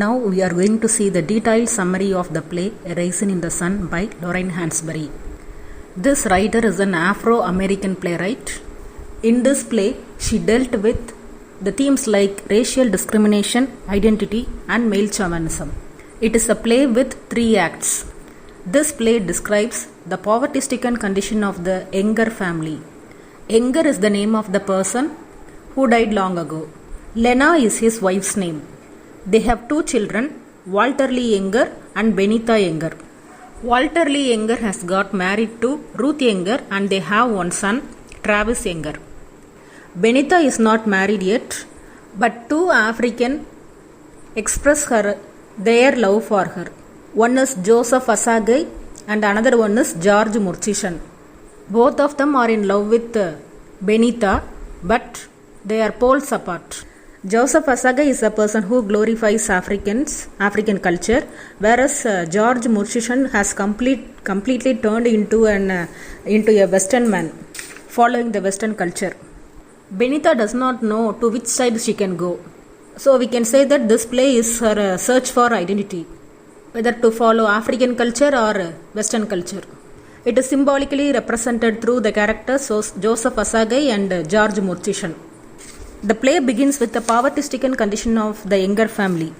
Now we are going to see the detailed summary of the play A Raisin in the Sun by Lorraine Hansberry. This writer is an Afro-American playwright. In this play, she dealt with the themes like racial discrimination, identity, and male chauvinism. It is a play with 3 acts. This play describes the poverty-stricken condition of the Younger family. Younger is the name of the person who died long ago. Lena is his wife's name. They have 2 children, Walter Lee Younger and Benita Younger. Walter Lee Younger has got married to Ruth Younger and they have one son, Travis Younger. Benita is not married yet, but 2 Africans express their love for her. One is Joseph Asagai and another one is George Murchishan. Both of them are in love with Benita, but they are poles apart. Joseph Asagai is a person who glorifies African culture, whereas George Murchishan has completely turned into a Western man, following the Western culture. Benita does not know to which side she can go. So we can say that this play is her search for identity, whether to follow African culture or Western culture. It is symbolically represented through the characters Joseph Asagai and George Murchishan. The play begins with the poverty-stricken condition of the Younger family.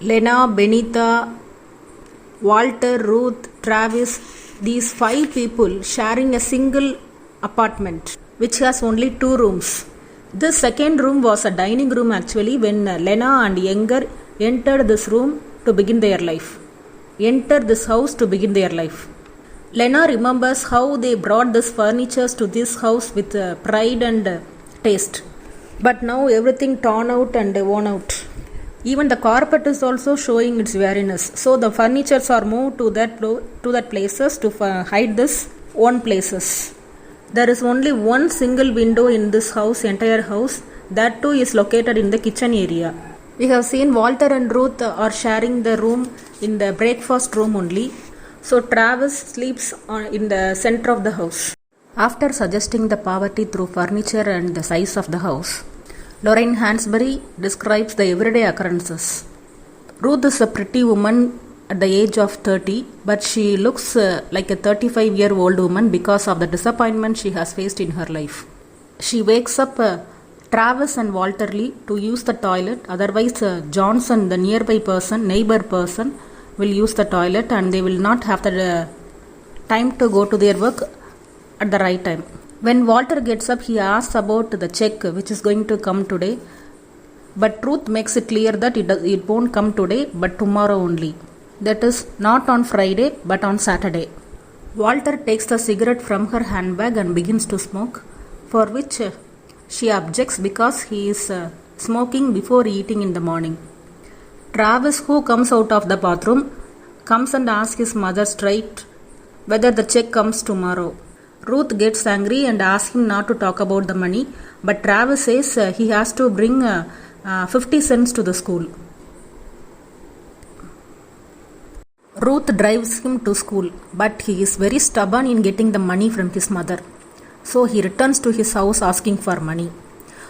Lena, Benita, Walter, Ruth, Travis, these 5 people sharing a single apartment which has only 2 rooms. This second room was a dining room actually when Lena and Younger entered this room to begin their life. Enter this house to begin their life. Lena remembers how they brought this furniture to this house with pride and taste. But now everything torn out and worn out. Even the carpet is also showing its weariness. So the furnitures are moved to that places to hide this worn places. There is only one single window in this house, entire house. That too is located in the kitchen area. We have seen Walter and Ruth are sharing the room in the breakfast room only. So Travis sleeps in the center of the house. After suggesting the poverty through furniture and the size of the house, Lorraine Hansberry describes the everyday occurrences. Ruth is a pretty woman at the age of 30, but she looks like a 35-year-old woman because of the disappointment she has faced in her life. She wakes up Travis and Walter Lee to use the toilet, otherwise Johnson, the neighbor person, will use the toilet and they will not have the time to go to their work at the right time. When Walter gets up, he asks about the check which is going to come today, but Ruth makes it clear that it won't come today but tomorrow only. That is not on Friday but on Saturday. Walter takes the cigarette from her handbag and begins to smoke, for which she objects because he is smoking before eating in the morning. Travis, who comes out of the bathroom, comes and asks his mother straight whether the check comes tomorrow. Ruth gets angry and asks him not to talk about the money, but Travis says he has to bring 50 cents to the school. Ruth drives him to school, but he is very stubborn in getting the money from his mother. So he returns to his house asking for money.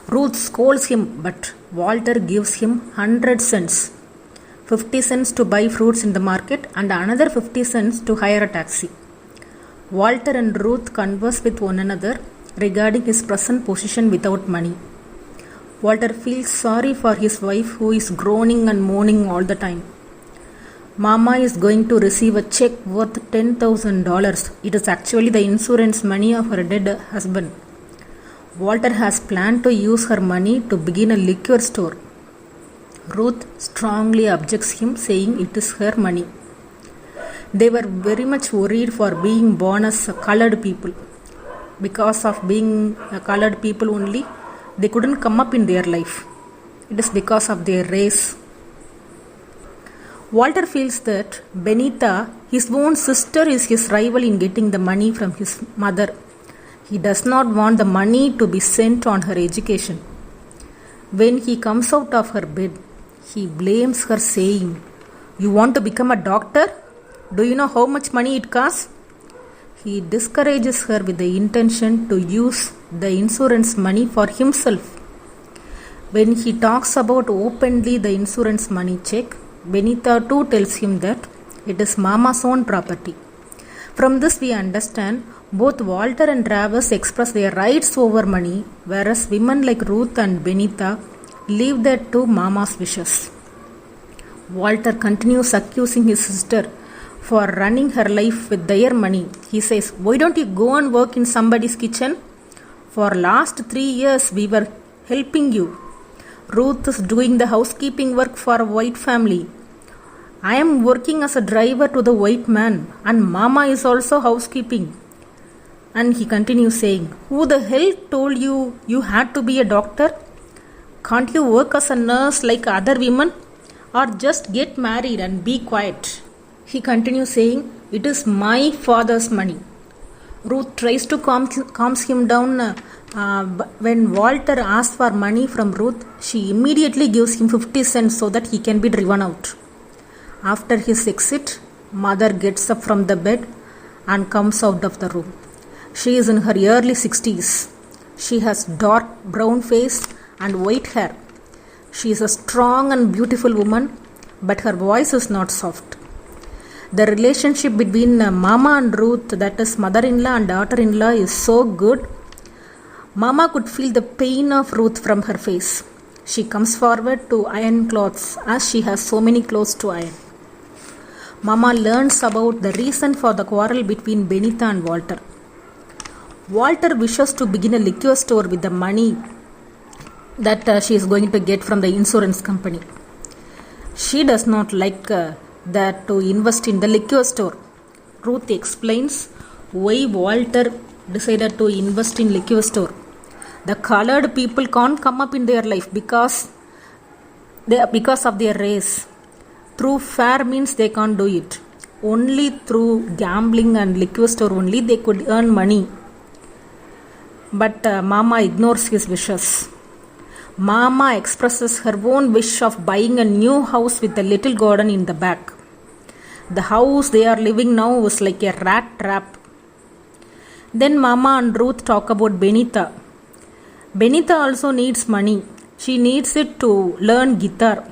Ruth scolds him, but Walter gives him 100 cents. 50 cents to buy fruits in the market and another 50 cents to hire a taxi. Walter and Ruth converse with one another regarding his present position without money. Walter feels sorry for his wife who is groaning and moaning all the time. Mama is going to receive a check worth $10,000. It is actually the insurance money of her dead husband. Walter has planned to use her money to begin a liquor store. Ruth strongly objects him, saying it is her money. They were very much worried for being born as colored people. Because of being colored people only, they couldn't come up in their life. It is because of their race. Walter feels that Benita, his own sister, is his rival in getting the money from his mother. He does not want the money to be sent on her education. When he comes out of her bed, he blames her, saying, "You want to become a doctor? Do you know how much money it costs?" He discourages her with the intention to use the insurance money for himself. When he talks about openly the insurance money check, Benita too tells him that it is Mama's own property. From this we understand both Walter and Travis express their rights over money, whereas women like Ruth and Benita leave that to Mama's wishes. Walter continues accusing his sister for running her life with their money. He says, "Why don't you go and work in somebody's kitchen? For last 3 years we were helping you. Ruth is doing the housekeeping work for a white family. I am working as a driver to the white man, and Mama is also housekeeping." And he continues saying, "Who the hell told you you had to be a doctor? Can't you work as a nurse like other women? Or just get married and be quiet?" He continues saying, "It is my father's money." Ruth tries to calm him down. When Walter asks for money from Ruth, she immediately gives him 50 cents so that he can be driven out. After his exit, Mother gets up from the bed and comes out of the room. She is in her early 60s. She has dark brown face and white hair. She is a strong and beautiful woman, but her voice is not soft. The relationship between Mama and Ruth, that is mother-in-law and daughter-in-law, is so good. Mama could feel the pain of Ruth from her face. She comes forward to iron clothes as she has so many clothes to iron. Mama learns about the reason for the quarrel between Benita and Walter. Walter wishes to begin a liquor store with the money that she is going to get from the insurance company. She does not like that to invest in the liquor store. Ruth explains why Walter decided to invest in liquor store. The colored people can't come up in their life because of their race. Through fair means they can't do it. Only through gambling and liquor store only they could earn money. But Mama ignores his wishes. Mama expresses her own wish of buying a new house with a little garden in the back. The house they are living now is like a rat trap. Then Mama and Ruth talk about Benita. Benita also needs money. She needs it to learn guitar.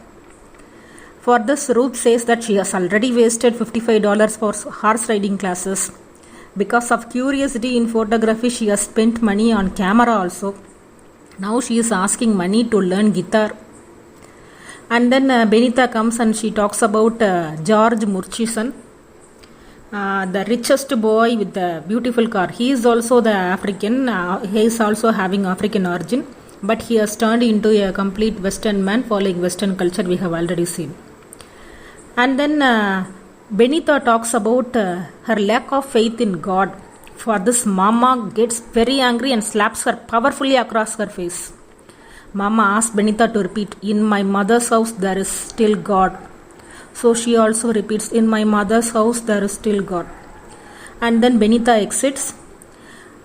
For this, Ruth says that she has already wasted $55 for horse riding classes. Because of curiosity in photography, she has spent money on camera also. Now she is asking money to learn guitar. And then Benita comes and she talks about George Murchison, the richest boy with the beautiful car. He is also the African. He is also having African origin, but he has turned into a complete Western man following Western culture we have already seen. And then Benita talks about her lack of faith in God. For this, Mama gets very angry and slaps her powerfully across her face. Mama asks Benita to repeat, "In my mother's house there is still God." So she also repeats, "In my mother's house there is still God." And then Benita exits.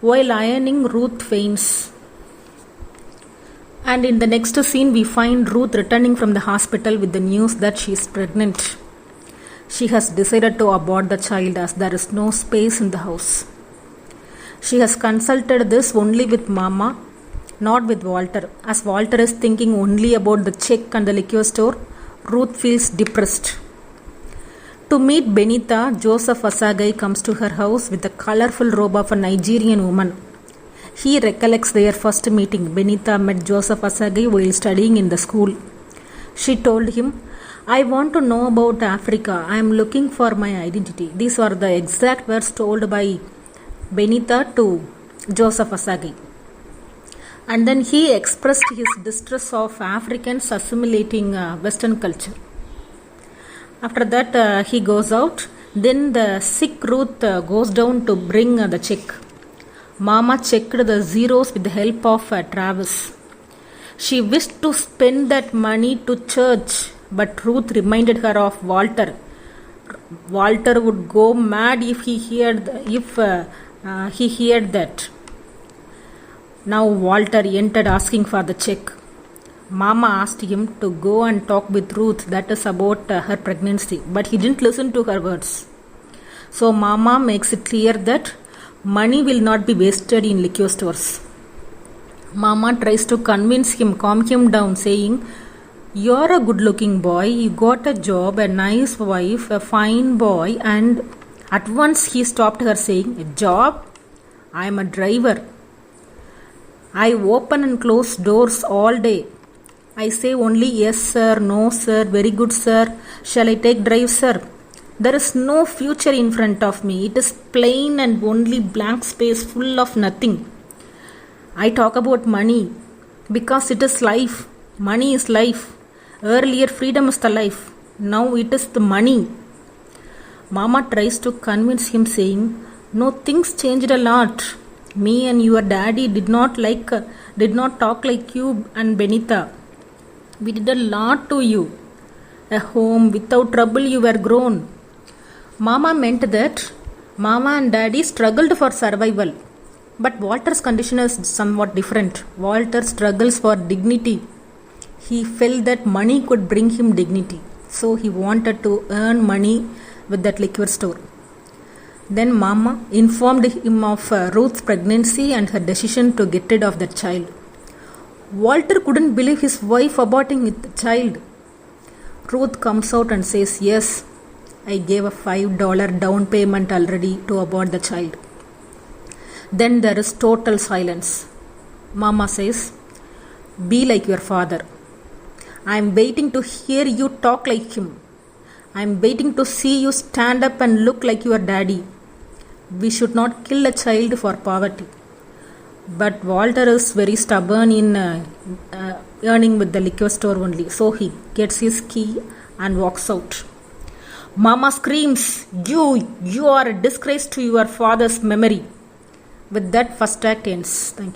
While ironing, Ruth faints. And in the next scene we find Ruth returning from the hospital with the news that she is pregnant. She has decided to abort the child as there is no space in the house. She has consulted this only with Mama, not with Walter. As Walter is thinking only about the check and the liquor store, Ruth feels depressed. To meet Benita, Joseph Asagai comes to her house with the colorful robe of a Nigerian woman. He recollects their first meeting. Benita met Joseph Asagai while studying in the school. She told him, "I want to know about Africa. I am looking for my identity." These were the exact words told by Benita to Joseph Asagai. And then he expressed his distress of Africans assimilating Western culture. After that, he goes out. Then the sick Ruth goes down to bring the check. Mama checked the zeros with the help of Travis. She wished to spend that money to church, but Ruth reminded her of Walter. Walter would go mad if he heard that. Now Walter entered asking for the check. Mama asked him to go and talk with Ruth, that is about her pregnancy, but he didn't listen to her words. So Mama makes it clear that money will not be wasted in liquor stores. Mama tries to convince him, calm him down, saying, "You're a good looking boy, you got a job, a nice wife, a fine boy." And at once he stopped her, saying, "A job? I'm a driver. I open and close doors all day. I say only yes sir, no sir, very good sir, shall I take drive sir? There is no future in front of me. It is plain and only blank space full of nothing. I talk about money because it is life. Money is life. Earlier freedom is the life. Now it is the money." Mama tries to convince him, saying, "No, things changed a lot. Me and your daddy did not talk like you and Benita. We did a lot to you. A home, without trouble you were grown." Mama meant that Mama and Daddy struggled for survival. But Walter's condition is somewhat different. Walter struggles for dignity. He felt that money could bring him dignity. So he wanted to earn money with that liquor store. Then Mama informed him of Ruth's pregnancy and her decision to get rid of that child. Walter couldn't believe his wife aborting the child. Ruth comes out and says, "Yes, I gave a $5 down payment already to abort the child." Then there is total silence. Mama says, "Be like your father. I am waiting to hear you talk like him. I am waiting to see you stand up and look like your daddy. We should not kill a child for poverty." But Walter is very stubborn in earning with the liquor store only. So he gets his key and walks out. Mama screams, You are a disgrace to your father's memory." With that, first act ends. Thank you.